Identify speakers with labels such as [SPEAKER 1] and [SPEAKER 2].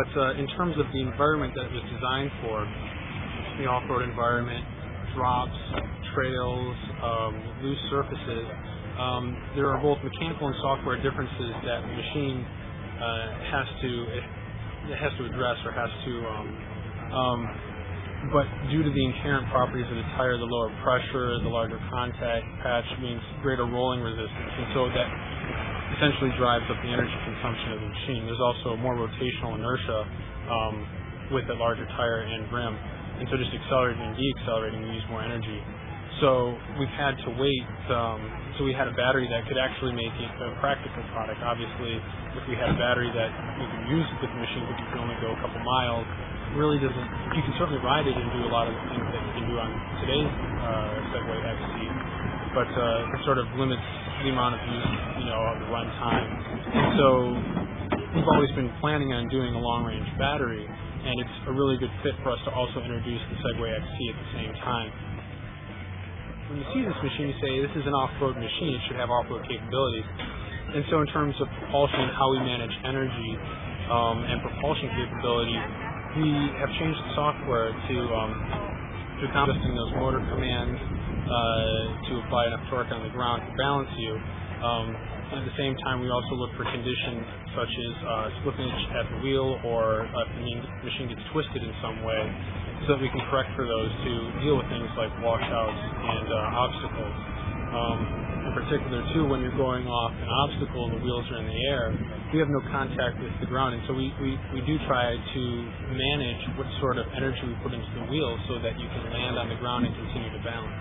[SPEAKER 1] But in terms of the environment that it was designed for, the off-road environment, drops, trails, loose surfaces, there are both mechanical and software differences that the machine has to address or has to. But due to the inherent properties of the tire, the lower pressure, the larger contact patch means greater rolling resistance, and so that essentially drives up the energy consumption of the machine. There's also more rotational inertia with the larger tire and rim, and so just accelerating and deaccelerating we use more energy. So we've had to wait. So we had a battery that could actually make it a practical product. Obviously, if we had a battery that we could use with the machine, but you can only go a couple miles, really doesn't. You can certainly ride it and do a lot of the things that you can do on today's Segway XC, but it sort of limits the amount of use, of the run time. So we've always been planning on doing a long-range battery, and it's a really good fit for us to also introduce the Segway XT at the same time. When you see this machine, you say, this is an off-road machine, it should have off-road capabilities. And so in terms of propulsion and how we manage energy and propulsion capability, we have changed the software to accomplish those motor commands to apply enough torque on the ground to balance you. At the same time, we also look for conditions such as slippage at the wheel, or if the machine gets twisted in some way, so that we can correct for those to deal with things like washouts and obstacles. In particular, too, when you're going off an obstacle and the wheels are in the air, we have no contact with the ground, and so we do try to manage what sort of energy we put into the wheels so that you can land on the ground and continue to balance.